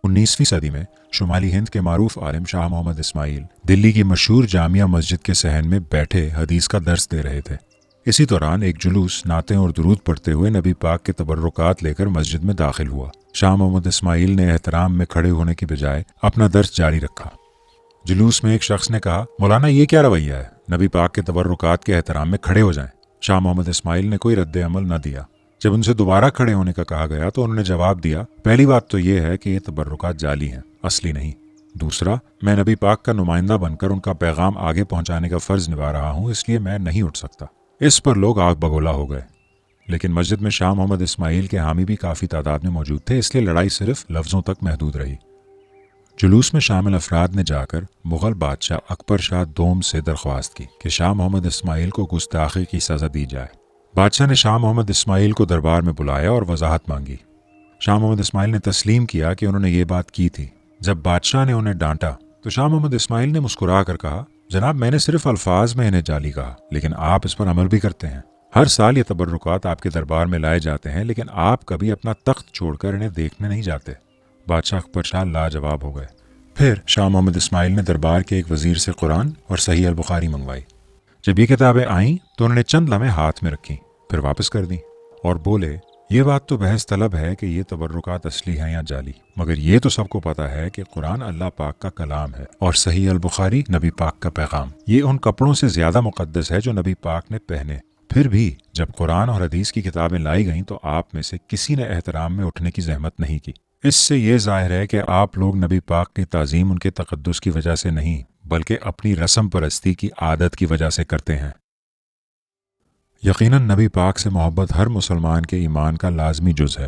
19ویں صدی میں شمالی ہند کے معروف عالم شاہ محمد اسماعیل دلی کی مشہور جامعہ مسجد کے صحن میں بیٹھے حدیث کا درس دے رہے تھے۔ اسی دوران ایک جلوس نعتیں اور درود پڑھتے ہوئے نبی پاک کے تبرکات لے کر مسجد میں داخل ہوا۔ شاہ محمد اسماعیل نے احترام میں کھڑے ہونے کی بجائے اپنا درس جاری رکھا۔ جلوس میں ایک شخص نے کہا، مولانا یہ کیا رویہ ہے؟ نبی پاک کے تبرکات کے احترام میں کھڑے ہو جائیں۔ شاہ محمد اسماعیل نے کوئی رد عمل نہ دیا۔ جب ان سے دوبارہ کھڑے ہونے کا کہا گیا تو انہوں نے جواب دیا، پہلی بات تو یہ ہے کہ یہ تبرکات جعلی ہیں، اصلی نہیں۔ دوسرا، میں نبی پاک کا نمائندہ بن کر ان کا پیغام آگے پہنچانے کا فرض نبھا رہا ہوں، اس لیے میں نہیں اٹھ سکتا۔ اس پر لوگ آگ بگولا ہو گئے، لیکن مسجد میں شاہ محمد اسماعیل کے حامی بھی کافی تعداد میں موجود تھے، اس لیے لڑائی صرف لفظوں تک محدود رہی۔ جلوس میں شامل افراد نے جا کر مغل بادشاہ اکبر شاہ دوم سے درخواست کی کہ شاہ محمد اسماعیل کو گستاخی کی سزا دی جائے۔ بادشاہ نے شاہ محمد اسماعیل کو دربار میں بلایا اور وضاحت مانگی۔ شاہ محمد اسماعیل نے تسلیم کیا کہ انہوں نے یہ بات کی تھی۔ جب بادشاہ نے انہیں ڈانٹا تو شاہ محمد اسماعیل نے مسکرا کر کہا، جناب میں نے صرف الفاظ میں انہیں جعلی کہا، لیکن آپ اس پر عمل بھی کرتے ہیں۔ ہر سال یہ تبرکات آپ کے دربار میں لائے جاتے ہیں، لیکن آپ کبھی اپنا تخت چھوڑ کر انہیں دیکھنے نہیں جاتے۔ بادشاہ اکبر شاہ لاجواب ہو گئے۔ پھر شاہ محمد اسماعیل نے دربار کے ایک وزیر سے قرآن اور صحیح البخاری منگوائی۔ جب یہ کتابیں آئیں تو انہوں نے چند لمحے ہاتھ میں رکھیں، پھر واپس کر دیں اور بولے، یہ بات تو بحث طلب ہے کہ یہ تبرکات اصلی ہیں یا جعلی، مگر یہ تو سب کو پتہ ہے کہ قرآن اللہ پاک کا کلام ہے اور صحیح البخاری نبی پاک کا پیغام۔ یہ ان کپڑوں سے زیادہ مقدس ہے جو نبی پاک نے پہنے۔ پھر بھی جب قرآن اور حدیث کی کتابیں لائی گئیں تو آپ میں سے کسی نے احترام میں اٹھنے کی زحمت نہیں کی۔ اس سے یہ ظاہر ہے کہ آپ لوگ نبی پاک کی تعظیم ان کے تقدس کی وجہ سے نہیں، بلکہ اپنی رسم پرستی کی عادت کی وجہ سے کرتے ہیں۔ یقیناً نبی پاک سے محبت ہر مسلمان کے ایمان کا لازمی جز ہے۔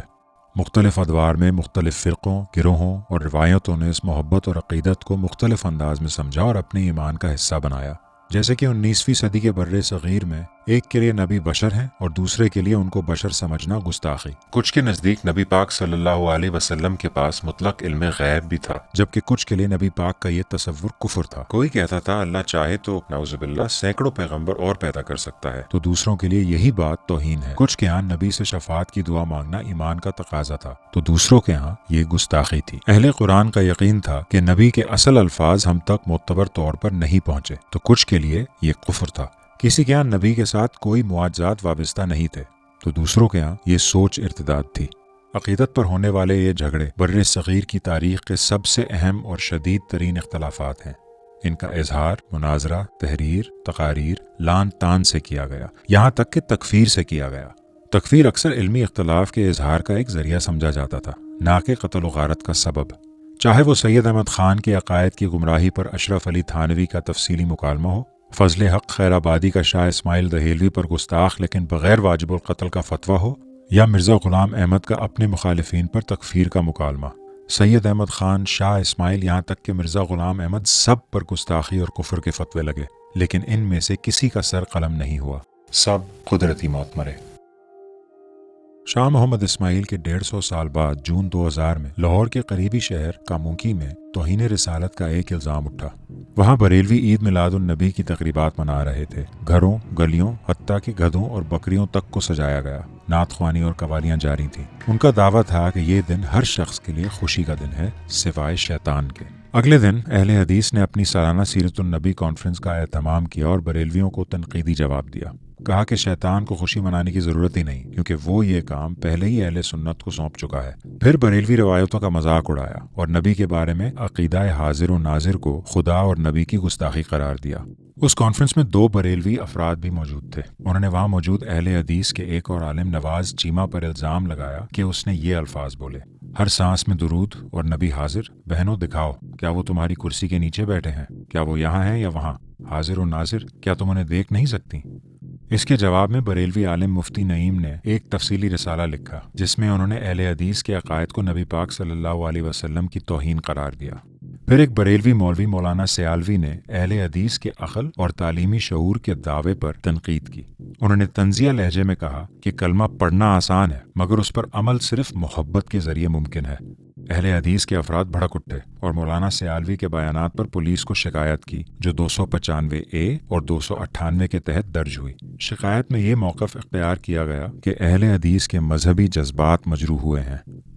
مختلف ادوار میں مختلف فرقوں، گروہوں اور روایتوں نے اس محبت اور عقیدت کو مختلف انداز میں سمجھا اور اپنے ایمان کا حصہ بنایا۔ جیسے کہ 19ویں صدی کے بر صغیر میں ایک کے لیے نبی بشر ہیں اور دوسرے کے لیے ان کو بشر سمجھنا گستاخی۔ کچھ کے نزدیک نبی پاک صلی اللہ علیہ وسلم کے پاس مطلق علم غیب بھی تھا، جبکہ کچھ کے لیے نبی پاک کا یہ تصور کفر تھا۔ کوئی کہتا تھا اللہ چاہے تو نعوذ باللہ سینکڑوں پیغمبر اور پیدا کر سکتا ہے، تو دوسروں کے لیے یہی بات توہین ہے۔ کچھ کے ہاں نبی سے شفاعت کی دعا مانگنا ایمان کا تقاضا تھا، تو دوسروں کے ہاں یہ گستاخی تھی۔ اہل قرآن کا یقین تھا کہ نبی کے اصل الفاظ ہم تک معتبر طور پر نہیں پہنچے، تو کچھ کے لیے یہ کفر تھا۔ کسی کے ہاں نبی کے ساتھ کوئی معجزات وابستہ نہیں تھے، تو دوسروں کے ہاں یہ سوچ ارتداد تھی۔ عقیدت پر ہونے والے یہ جھگڑے بر صغیر کی تاریخ کے سب سے اہم اور شدید ترین اختلافات ہیں۔ ان کا اظہار مناظرہ، تحریر، تقاریر، لان تان سے کیا گیا، یہاں تک کہ تکفیر سے کیا گیا۔ تکفیر اکثر علمی اختلاف کے اظہار کا ایک ذریعہ سمجھا جاتا تھا، نہ کہ قتل و غارت کا سبب۔ چاہے وہ سید احمد خان کے عقائد کی گمراہی پر اشرف علی تھانوی کا تفصیلی مکالمہ ہو، فضل حق خیر آبادی کا شاہ اسماعیل دہیلوی پر گستاخ لیکن بغیر واجب القتل کا فتویٰ ہو، یا مرزا غلام احمد کا اپنے مخالفین پر تکفیر کا مکالمہ۔ سید احمد خان، شاہ اسماعیل، یہاں تک کہ مرزا غلام احمد، سب پر گستاخی اور کفر کے فتوے لگے، لیکن ان میں سے کسی کا سر قلم نہیں ہوا، سب قدرتی موت مرے۔ شاہ محمد اسماعیل کے 150 سال بعد جون 2000 میں لاہور کے قریبی شہر کامونکی میں توہین رسالت کا ایک الزام اٹھا۔ وہاں بریلوی عید میلاد النبی کی تقریبات منا رہے تھے۔ گھروں، گلیوں، حتیٰ کہ گدھوں اور بکریوں تک کو سجایا گیا۔ نعت خوانی اور قوالیاں جاری تھیں۔ ان کا دعویٰ تھا کہ یہ دن ہر شخص کے لیے خوشی کا دن ہے سوائے شیطان کے۔ اگلے دن اہل حدیث نے اپنی سالانہ سیرت النبی کانفرنس کا اہتمام کیا اور بریلویوں کو تنقیدی جواب دیا۔ کہا کہ شیطان کو خوشی منانے کی ضرورت ہی نہیں، کیونکہ وہ یہ کام پہلے ہی اہل سنت کو سونپ چکا ہے۔ پھر بریلوی روایتوں کا مذاق اڑایا اور نبی کے بارے میں عقیدہ حاضر و ناظر کو خدا اور نبی کی گستاخی قرار دیا۔ اس کانفرنس میں 2 بریلوی افراد بھی موجود تھے۔ انہوں نے وہاں موجود اہل حدیث کے ایک اور عالم نواز چیمہ پر الزام لگایا کہ اس نے یہ الفاظ بولے، ہر سانس میں درود اور نبی حاضر، بہنوں دکھاؤ کیا وہ تمہاری کرسی کے نیچے بیٹھے ہیں، کیا وہ یہاں ہیں یا وہاں، حاضر و ناظر، کیا تم انہیں دیکھ نہیں سکتی؟ اس کے جواب میں بریلوی عالم مفتی نعیم نے ایک تفصیلی رسالہ لکھا جس میں انہوں نے اہل حدیث کے عقائد کو نبی پاک صلی اللہ علیہ وسلم کی توہین قرار دیا۔ پھر ایک بریلوی مولوی مولانا سیالوی نے اہل حدیث کے عقل اور تعلیمی شعور کے دعوے پر تنقید کی۔ انہوں نے طنزیہ لہجے میں کہا کہ کلمہ پڑھنا آسان ہے مگر اس پر عمل صرف محبت کے ذریعے ممکن ہے۔ اہل حدیث کے افراد بھڑک اٹھے اور مولانا سیالوی کے بیانات پر پولیس کو شکایت کی جو 295A اور 298 کے تحت درج ہوئی۔ شکایت میں یہ موقف اختیار کیا گیا کہ اہل حدیث کے مذہبی جذبات مجروح ہوئے ہیں۔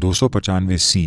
295C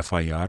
FIR,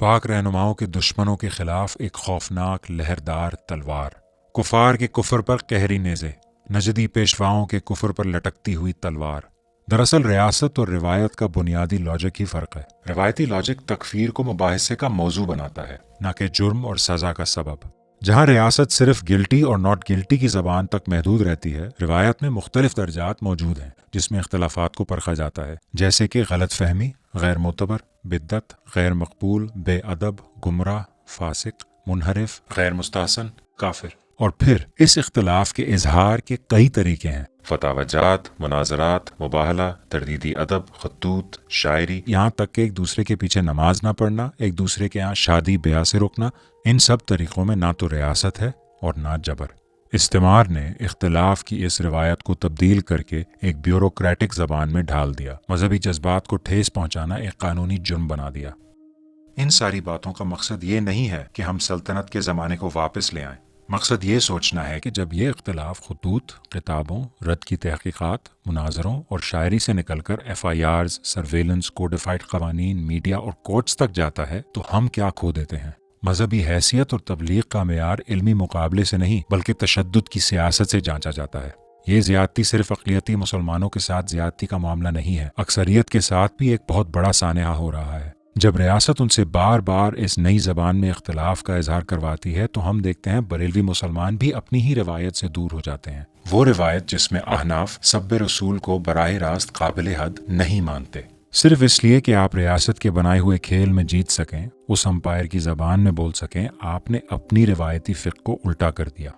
پاک رہنماؤں کے دشمنوں کے خلاف ایک خوفناک لہردار تلوار، کفار کے کفر پر قہری نیزے، نجدی پیشواؤں کے کفر پر لٹکتی ہوئی تلوار۔ دراصل ریاست اور روایت کا بنیادی لاجک ہی فرق ہے۔ روایتی لاجک تکفیر کو مباحثے کا موضوع بناتا ہے، نہ کہ جرم اور سزا کا سبب۔ جہاں ریاست صرف گلٹی اور ناٹ گلٹی کی زبان تک محدود رہتی ہے، روایت میں مختلف درجات موجود ہیں جس میں اختلافات کو پرکھا جاتا ہے، جیسے کہ غلط فہمی، غیر معتبر، بدعت، غیر مقبول، بے ادب، گمراہ، فاسق، منحرف، غیر مستحسن، کافر۔ اور پھر اس اختلاف کے اظہار کے کئی طریقے ہیں: فتاوی جات، مناظرات، مباہلہ، تردیدی ادب، خطوط، شاعری، یہاں تک کہ ایک دوسرے کے پیچھے نماز نہ پڑھنا، ایک دوسرے کے یہاں شادی بیاہ سے رکنا۔ ان سب طریقوں میں نہ تو ریاست ہے اور نہ جبر۔ استعمار نے اختلاف کی اس روایت کو تبدیل کر کے ایک بیوروکریٹک زبان میں ڈھال دیا، مذہبی جذبات کو ٹھیس پہنچانا ایک قانونی جرم بنا دیا۔ ان ساری باتوں کا مقصد یہ نہیں ہے کہ ہم سلطنت کے زمانے کو واپس لے آئیں۔ مقصد یہ سوچنا ہے کہ جب یہ اختلاف خطوط، کتابوں، رد کی تحقیقات، مناظروں اور شاعری سے نکل کر FIRs، سرویلنس، کوڈیفائڈ قوانین، میڈیا اور کورٹس تک جاتا ہے تو ہم کیا کھو دیتے ہیں؟ مذہبی حیثیت اور تبلیغ کا معیار علمی مقابلے سے نہیں بلکہ تشدد کی سیاست سے جانچا جاتا ہے۔ یہ زیادتی صرف اقلیتی مسلمانوں کے ساتھ زیادتی کا معاملہ نہیں ہے، اکثریت کے ساتھ بھی ایک بہت بڑا سانحہ ہو رہا ہے۔ جب ریاست ان سے بار بار اس نئی زبان میں اختلاف کا اظہار کرواتی ہے تو ہم دیکھتے ہیں بریلوی مسلمان بھی اپنی ہی روایت سے دور ہو جاتے ہیں، وہ روایت جس میں احناف سب رسول کو براہ راست قابل حد نہیں مانتے۔ صرف اس لیے کہ آپ ریاست کے بنائے ہوئے کھیل میں جیت سکیں، اس امپائر کی زبان میں بول سکیں، آپ نے اپنی روایتی فقہ کو الٹا کر دیا،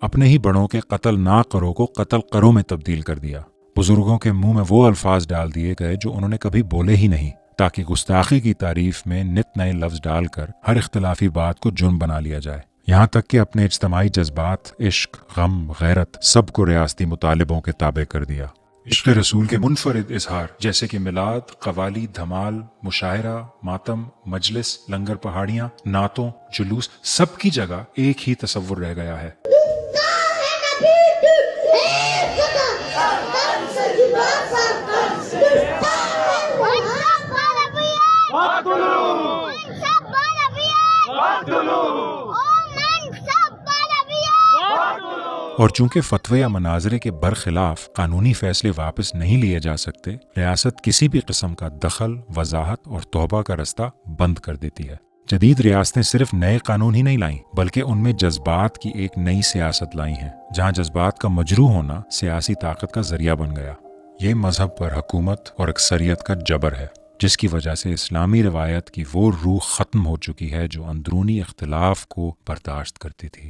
اپنے ہی بڑوں کے قتل نہ کرو کو قتل کرو میں تبدیل کر دیا، بزرگوں کے منہ میں وہ الفاظ ڈال دیے گئے جو انہوں نے کبھی بولے ہی نہیں، تاکہ گستاخی کی تعریف میں نت نئے لفظ ڈال کر ہر اختلافی بات کو جرم بنا لیا جائے، یہاں تک کہ اپنے اجتماعی جذبات، عشق، غم، غیرت، سب کو ریاستی مطالبوں کے تابع کر دیا۔ عشق رسول کے منفرد اظہار جیسے کہ میلاد، قوالی، دھمال، مشاعرہ، ماتم، مجلس، لنگر پہاڑیاں، نعتوں، جلوس، سب کی جگہ ایک ہی تصور رہ گیا ہے۔ اور چونکہ فتوی یا مناظرے کے برخلاف قانونی فیصلے واپس نہیں لیے جا سکتے، ریاست کسی بھی قسم کا دخل، وضاحت اور توبہ کا رستہ بند کر دیتی ہے۔ جدید ریاستیں صرف نئے قانون ہی نہیں لائیں بلکہ ان میں جذبات کی ایک نئی سیاست لائی ہیں، جہاں جذبات کا مجروح ہونا سیاسی طاقت کا ذریعہ بن گیا۔ یہ مذہب پر حکومت اور اکثریت کا جبر ہے، جس کی وجہ سے اسلامی روایت کی وہ روح ختم ہو چکی ہے جو اندرونی اختلاف کو برداشت کرتی تھی۔